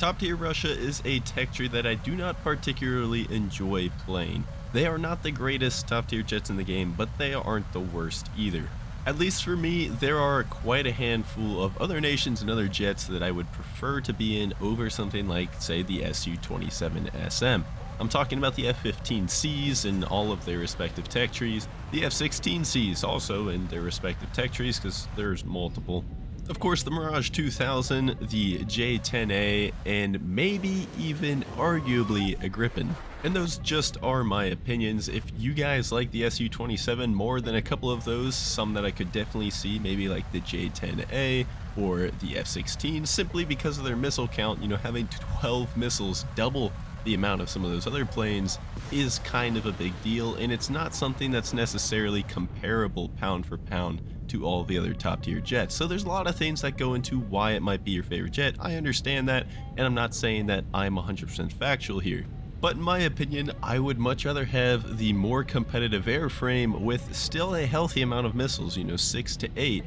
Top tier Russia is a tech tree that I do not particularly enjoy playing. They are not the greatest top tier jets in the game, but they aren't the worst either. At least for me, there are quite a handful of other nations and other jets that I would prefer to be in over something like, say, the Su-27SM. I'm talking about the F-15Cs and all of their respective tech trees, the F-16Cs also in their respective tech trees because there's multiple. Of course, the Mirage 2000, the J-10A, and maybe even arguably a Gripen. And those just are my opinions. If you guys like the Su-27 more than a couple of those, some that I could definitely see, maybe like the J-10A or the F-16, simply because of their missile count, having 12 missiles, double the amount of some of those other planes, is kind of a big deal, and it's not something that's necessarily comparable pound for pound to all the other top tier jets. So there's a lot of things that go into why it might be your favorite jet. I understand that, and I'm not saying that I'm 100% factual here. But in my opinion, I would much rather have the more competitive airframe with still a healthy amount of missiles, 6 to 8,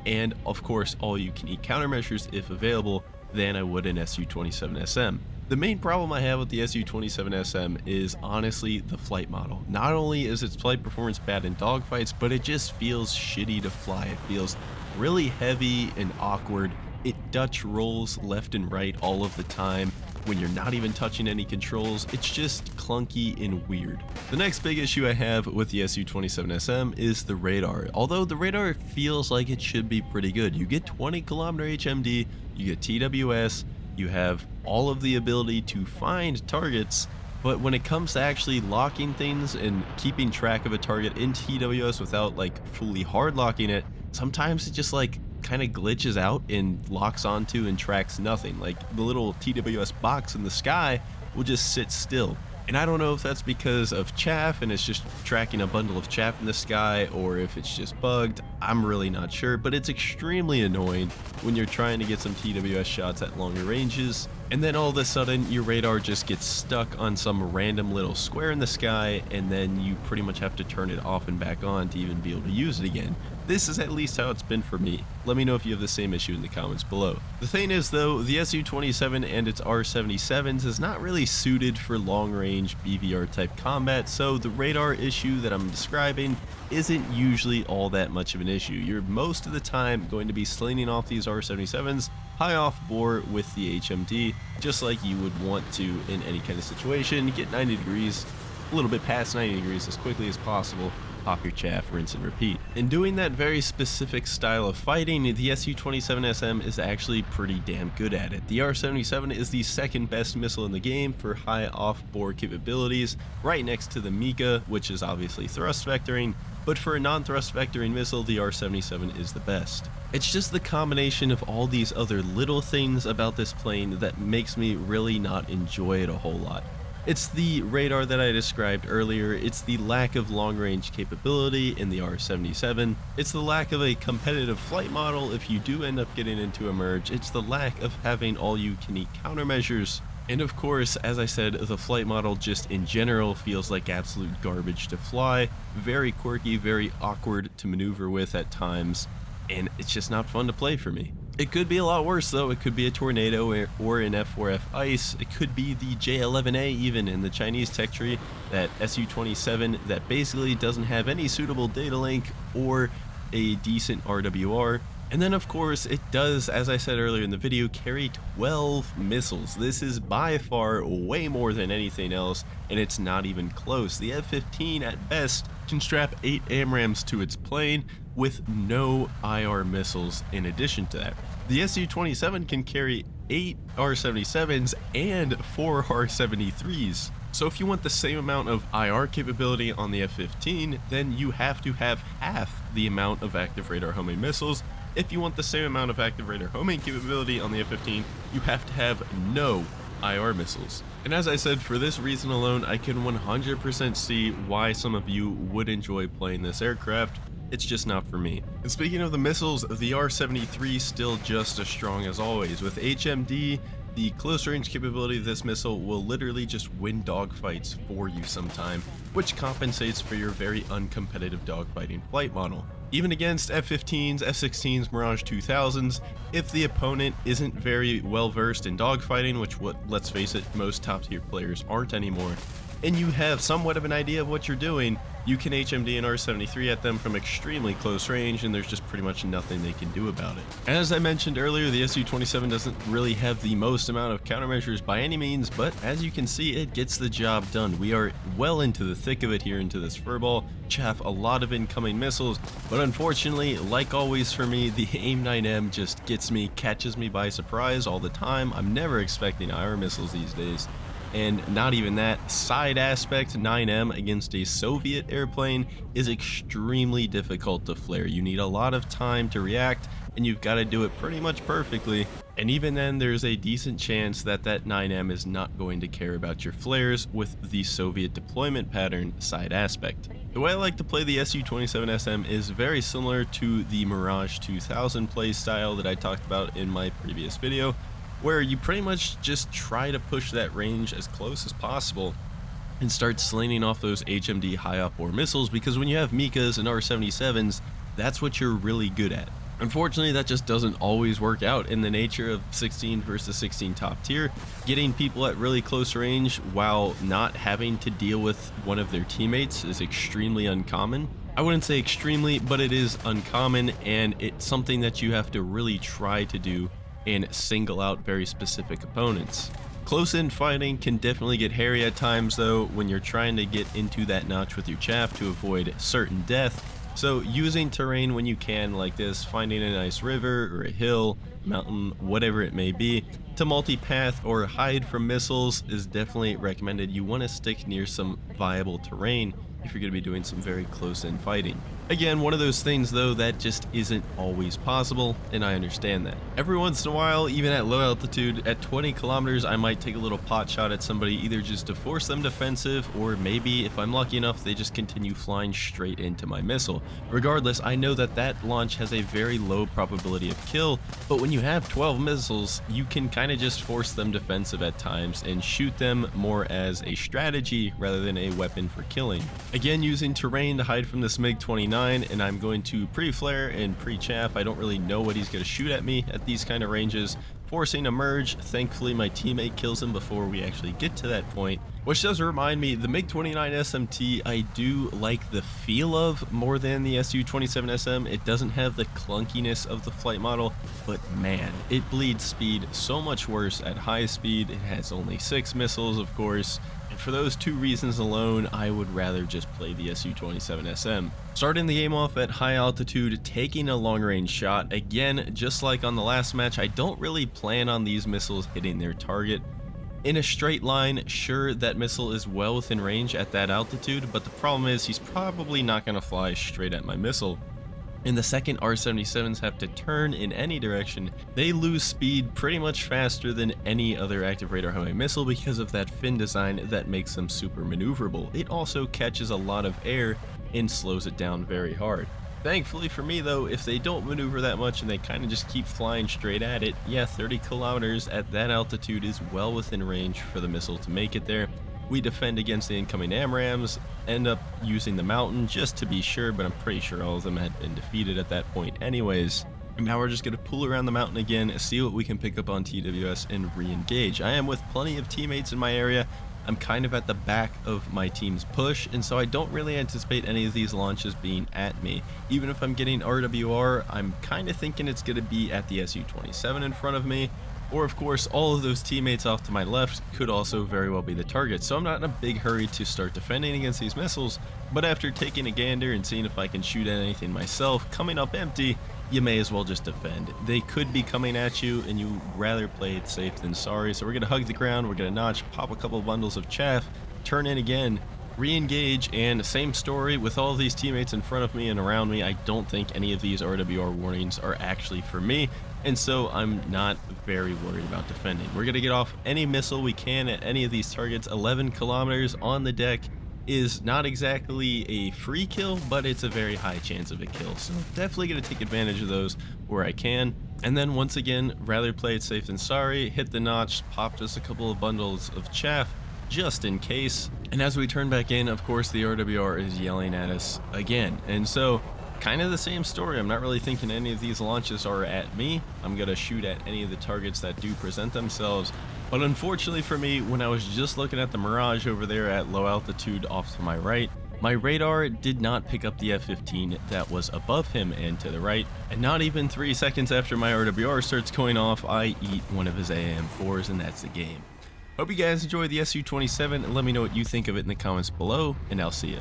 and of course all you can eat countermeasures if available, than I would an Su-27SM. The main problem I have with the Su-27SM is honestly the flight model. Not only is its flight performance bad in dogfights, but it just feels shitty to fly. It feels really heavy and awkward. It Dutch rolls left and right all of the time when you're not even touching any controls. It's just clunky and weird. The next big issue I have with the Su-27SM is the radar. Although the radar feels like it should be pretty good. You get 20-kilometer HMD, you get TWS, you have all of the ability to find targets, but when it comes to actually locking things and keeping track of a target in TWS without like fully hard locking it, sometimes it just like kind of glitches out and locks onto and tracks nothing. Like the little TWS box in the sky will just sit still. And I don't know if that's because of chaff and it's just tracking a bundle of chaff in the sky, or if it's just bugged. I'm really not sure, but it's extremely annoying when you're trying to get some TWS shots at longer ranges, and then all of a sudden your radar just gets stuck on some random little square in the sky, and then you pretty much have to turn it off and back on to even be able to use it again. This is at least how it's been for me. Let me know if you have the same issue in the comments below. The thing is though, the Su-27 and its R-77s is not really suited for long-range BVR type combat, so the radar issue that I'm describing isn't usually all that much of an issue. You're most of the time going to be slinging off these R-77s high off bore with the HMD, just like you would want to in any kind of situation. Get 90 degrees, a little bit past 90 degrees as quickly as possible, pop your chaff, rinse and repeat. In doing that very specific style of fighting, the Su-27SM is actually pretty damn good at it. The R-77 is the second best missile in the game for high off-bore capabilities, right next to the Mika, which is obviously thrust vectoring, but for a non-thrust vectoring missile, the R-77 is the best. It's just the combination of all these other little things about this plane that makes me really not enjoy it a whole lot. It's the radar that I described earlier, it's the lack of long-range capability in the R-77, it's the lack of a competitive flight model if you do end up getting into a merge, it's the lack of having all-you-can-eat countermeasures, and of course, as I said, the flight model just in general feels like absolute garbage to fly, very quirky, very awkward to maneuver with at times, and it's just not fun to play for me. It could be a lot worse though. It could be a Tornado or an F4F Ice. It could be the J11A even in the Chinese tech tree, that Su-27 that basically doesn't have any suitable data link or a decent RWR. And then of course it does, as I said earlier in the video, carry 12 missiles. This is by far way more than anything else, and it's not even close. The F-15 at best can strap 8 AMRAAMs to its plane with no IR missiles in addition to that. The Su-27 can carry 8 R-77s and 4 R-73s. So if you want the same amount of IR capability on the F-15, then you have to have half the amount of active radar homing missiles. If you want the same amount of active radar homing capability on the F-15, you have to have no IR missiles. And as I said, for this reason alone, I can 100% see why some of you would enjoy playing this aircraft. It's just not for me. And speaking of the missiles, the R-73 still just as strong as always. With HMD, the close range capability of this missile will literally just win dogfights for you sometime, which compensates for your very uncompetitive dogfighting flight model. Even against F-15s, F-16s, Mirage 2000s, if the opponent isn't very well versed in dogfighting, which let's face it, most top tier players aren't anymore, and you have somewhat of an idea of what you're doing, you can HMD an R-73 at them from extremely close range, and there's just pretty much nothing they can do about it. As I mentioned earlier, the Su-27 doesn't really have the most amount of countermeasures by any means, but as you can see, it gets the job done. We are well into the thick of it here into this furball, chaff a lot of incoming missiles, but unfortunately, like always for me, the AIM-9M just gets me, catches me by surprise all the time. I'm never expecting IR missiles these days. And not even that, side aspect 9M against a Soviet airplane is extremely difficult to flare. You need a lot of time to react, and you've got to do it pretty much perfectly. And even then, there's a decent chance that that 9M is not going to care about your flares with the Soviet deployment pattern side aspect. The way I like to play the Su-27SM is very similar to the Mirage 2000 play style that I talked about in my previous video, where you pretty much just try to push that range as close as possible and start slinging off those HMD high up-bore missiles, because when you have Mikas and R-77s, that's what you're really good at. Unfortunately, that just doesn't always work out in the nature of 16 versus 16 top tier. Getting people at really close range while not having to deal with one of their teammates is extremely uncommon. I wouldn't say extremely, but it is uncommon, and it's something that you have to really try to do and single out very specific opponents. Close-in fighting can definitely get hairy at times though when you're trying to get into that notch with your chaff to avoid certain death. So using terrain when you can like this, finding a nice river or a hill, mountain, whatever it may be, to multipath or hide from missiles is definitely recommended. You want to stick near some viable terrain if you're going to be doing some very close-in fighting. Again, one of those things though that just isn't always possible, and I understand that. Every once in a while, even at low altitude, at 20 kilometers, I might take a little pot shot at somebody either just to force them defensive, or maybe if I'm lucky enough, they just continue flying straight into my missile. Regardless, I know that that launch has a very low probability of kill, but when you have 12 missiles, you can kind of just force them defensive at times and shoot them more as a strategy rather than a weapon for killing. Again, using terrain to hide from this MiG-29, and I'm going to pre-flare and pre-chaff. I don't really know what he's going to shoot at me at these kind of ranges, forcing a merge. Thankfully, my teammate kills him before we actually get to that point, which does remind me, the MiG-29 SMT I do like the feel of more than the Su-27SM. It doesn't have the clunkiness of the flight model, but man, it bleeds speed so much worse at high speed. It has only 6 missiles, of course, and for those 2 reasons alone, I would rather just play the Su-27SM. Starting the game off at high altitude, taking a long range shot. Again, just like on the last match, I don't really plan on these missiles hitting their target. In a straight line, sure, that missile is well within range at that altitude, but the problem is he's probably not going to fly straight at my missile. And the second R-77s have to turn in any direction, they lose speed pretty much faster than any other active radar highway missile because of that fin design that makes them super maneuverable. It also catches a lot of air and slows it down very hard. Thankfully for me though, if they don't maneuver that much and they kind of just keep flying straight at it, yeah, 30 kilometers at that altitude is well within range for the missile to make it there. We defend against the incoming AMRAAMs, end up using the mountain just to be sure, but I'm pretty sure all of them had been defeated at that point anyways. And now we're just going to pull around the mountain again, see what we can pick up on TWS and re-engage. I am with plenty of teammates in my area. I'm kind of at the back of my team's push, and so I don't really anticipate any of these launches being at me. Even if I'm getting RWR, I'm kind of thinking it's going to be at the Su-27 in front of me. Or of course, all of those teammates off to my left could also very well be the target, so I'm not in a big hurry to start defending against these missiles, but after taking a gander and seeing if I can shoot at anything myself, coming up empty, you may as well just defend. They could be coming at you, and you'd rather play it safe than sorry, so we're going to hug the ground, we're going to notch, pop a couple of bundles of chaff, turn in again, re-engage, and same story with all of these teammates in front of me and around me. I don't think any of these RWR warnings are actually for me, and so I'm not very worried about defending. We're going to get off any missile we can at any of these targets. 11 kilometers on the deck is not exactly a free kill, but it's a very high chance of a kill, so definitely going to take advantage of those where I can. And then once again, rather play it safe than sorry, hit the notch, pop just a couple of bundles of chaff just in case. And as we turn back in, of course the RWR is yelling at us again, and so Kind of the same story. I'm not really thinking any of these launches are at me. I'm going to shoot at any of the targets that do present themselves. But unfortunately for me, when I was just looking at the Mirage over there at low altitude off to my right, my radar did not pick up the F-15 that was above him and to the right, and not even 3 seconds after my RWR starts going off, I eat one of his AM4s, and that's the game. Hope you guys enjoy the Su-27, and let me know what you think of it in the comments below, and I'll see ya.